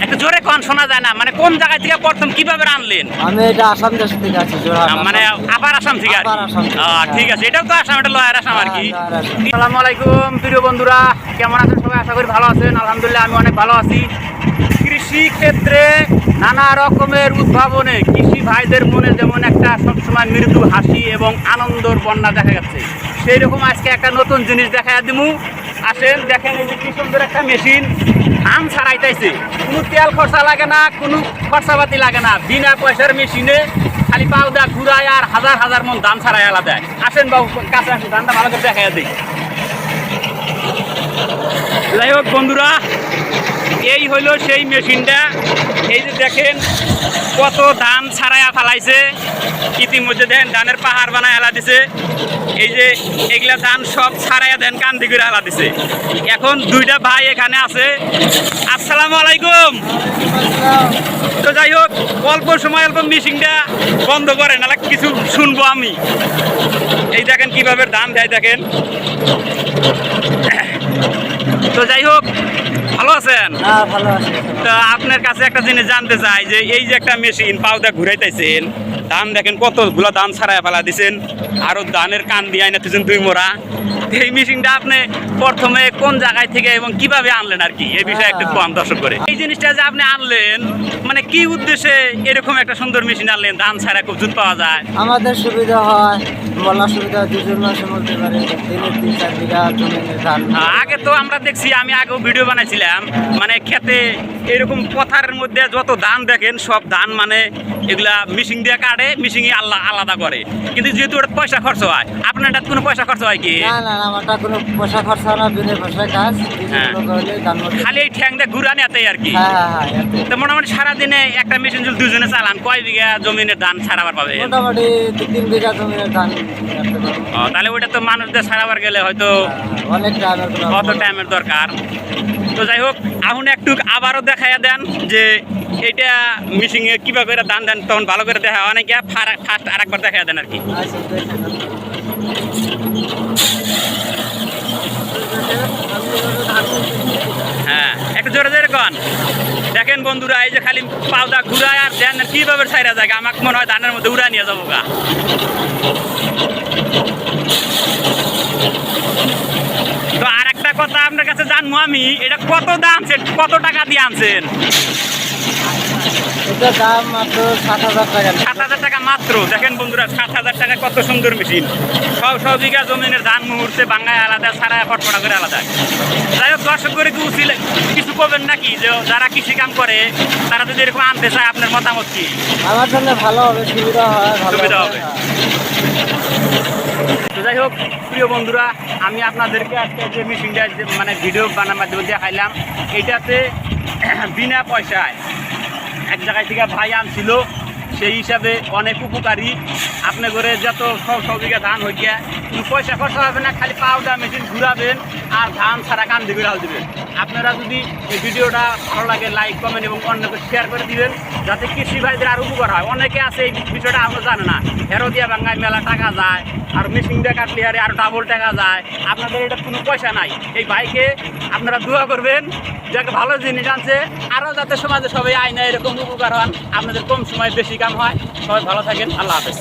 একটু জোরে কোন শোনা যায় না, মানে কোন জায়গা থেকে প্রথম কিভাবে আনলেন? আমি এটা আসাম দেশ থেকে আছি, জোরহাট। মানে আবার আসাম থেকে আর কি? আবার আসাম থেকে, ঠিক আছে, এটাও তো আসাম, এটা লয়ার আসাম আর কি। হ্যাঁ, লয়ার আসাম। আসসালামু আলাইকুম প্রিয় বন্ধুরা, কেমন আছেন সবাই? আশা করি ভালো আছেন। আলহামদুলিল্লাহ আমি অনেক ভালো আছি। কৃষি ক্ষেত্রে নানা রকমের উদ্ভাবনে কৃষি ভাইদের মনে যেমন একটা সবসময় মৃদু হাসি এবং আনন্দর বন্যা দেখা যাচ্ছে, সেই রকম আজকে একটা নতুন জিনিস দেখা দিমু। আসেন দেখেন, এই যে কি সুন্দর একটা মেশিন ধান ছাড়াইতেছে। কোনো তেল খরচা লাগে না, কোনো খরচাপাতি লাগে না, বিনা পয়সার মেশিনে খালি পাউদা ঘুরায় আর হাজার হাজার মন ধান ছাড়াই আলাদা। আসেন বাবু কাছে আসেন, ধানটা ভালো করে দেখা দিই। যাই হোক বন্ধুরা, এই হইল সেই মেশিনটা। এই যে দেখেন কত ধান ছাড়াইয়া ফেলাইছে, ইতিমধ্যে দেখেন ধানের পাহাড় বানায় হেলা দিছে। এই যে এগুলা ধান সব ছাড়াইয়া দেন কান্দি করে হেলা দিছে। এখন দুইটা ভাই এখানে আছে। আসসালামু আলাইকুম। তো যাই হোক, অল্প সময় অল্প মেশিনটা বন্ধ করে নাহলে কিছু শুনবো আমি। এই দেখেন কিভাবে ধান দেয় দেখেন। তো যাই হোক, ভালো আছেন? হ্যাঁ, ভালো আছি। তো আপনার কাছে একটা জিনিস জানতে চাই যে এই যে একটা মেশিন পাউদা ঘুরাইতেছেন, ধান দেখেন কতগুলো ধান ছাড়াই ফেলা দিচ্ছেন, আরো ধানের কান দিয়ে আইনাতেছেন দুই মোড়া। এই মেশিনটা আপনি প্রথমে কোন জায়গায় থেকে এবং কিভাবে আনলেন আর কি, এই বিষয়ে একটু কম দর্শক করে। এই জিনিসটা যে আপনি আনলেন, মানে কি উদ্দেশ্যে এরকম একটা সুন্দর মেশিন আনলেন? ধান ছাড়া খুব জুত পাওয়া যায়, আমাদের সুবিধা হয়, বলার সুবিধা, দুজন মাসে বলতে পারে দিনের 3-4 বিঘা জমিনে ধান। আগে তো আমরা দেখছি, আমি আগেও ভিডিও বানাইছিলাম, মানে খেতে এরকম পথারের মধ্যে যত ধান দেখেন সব ধান মানে এগুলা মিশিং দিয়ে কাটে, মিশিংয়ে আলাদা করে। কিন্তু যেহেতু ওটা পয়সা খরচ হয়, আপনার এটা কোনো পয়সা খরচ হয় কি? না না, আমারটা কোনো পয়সা খরচা না, বিনা পয়সায় কাজ। হ্যাঁ। খালি এই ঠ্যাং দিয়ে ঘুরানি এতেই আর কি। হ্যাঁ, তো মোটামুটি সারাদিনে একটা মেশিন যদি দুজনে চালান, কয় বিঘা জমিনের ধান ছাড়াবার পাবে? মোটামুটি 2-3 বিঘা জমিনের ধান রাখতে পারবো। তাহলে ওইটা তো মানুষদের ছাড়াবার গেলে হয়তো অনেক টাইমের কত টাইমের দরকার। তো যাই হোক, এখন একটু আবারও দেখাইয়া দেন যে এইটা মিশিংয়ে কীভাবে করে ধান দেন, তখন ভালো করে দেখা অনেকে ফার্স্ট আর একবার দেখাইয়া দেন আর কি। হ্যাঁ, একটু জোরে জোরে কন। দেখেন বন্ধুরা, এই যে খালি পাউদা ঘুরায় আর দেন কীভাবে ছাইরা যায়, আমাকে মনে হয় ধানের মধ্যে উড়া নিয়ে যাবো গা। তো আর একটা কথা আপনার কাছে জানবো আমি, এটা কত দাম, কত টাকা দিয়ে আনছেন? এটা দাম মাত্র 7,000 টাকা। 7,000 টাকা মাত্র। দেখেন বন্ধুরা, 7,000 টাকা কত সুন্দর মেশিন। সব বিঘা জমিনের ধান মুহূর্তে বাংলায় আলাদা, ছাড়া ফটফটা করে আলাদা। যাই হোক, দর্শক করে কিছু করবেন নাকি, যে যারা কৃষি কাম করে তারা যদি এরকম আনতে চায়, আপনার মতামত কি? আমার জন্য ভালো হবে, সুবিধা হয়, সুবিধা হবে। তো যাই হোক প্রিয় বন্ধুরা, আমি আপনাদেরকে আজকে যে মেশিনটা মানে ভিডিও বানার মাধ্যমে দেখাইলাম, এইটাতে বিনা পয়সায় এক জায়গায় থেকে ভাই আনছিল, সেই হিসাবে অনেক উপকারী। আপনি করে যত সব বিঘা ধান হয়ে গিয়া কোনো পয়সা খরচা হবে না, খালি পাউডার মেশিন ঘুরাবেন আর ধান ছাড়া কান দিয়ে ঘুরাও দেবেন। আপনারা যদি এই ভিডিওটা ভালো লাগে, লাইক কমেন্ট এবং অন্যকে শেয়ার করে দিবেন, যাতে কৃষি ভাইদের আর উপকার হয়। অনেকে আছে এই বিষয়টা আমরা জানে না, হেরো দিয়া বাঙ্গায় মেলা টাকা যায়, আর মেশিন দিয়ে কাটলে হারে আরও ডাবল টাকা যায়। আপনাদের এটা কোনো পয়সা নাই। এই ভাইকে আপনারা দোয়া করবেন, যাকে ভালো জিনিস আনছে, আরও যাতে সমাজে সবাই আইনা এরকম উপকার হন, আপনাদের কম সময় বেশি কাম হয়। সবাই ভালো থাকেন, আল্লাহ হাফেজ।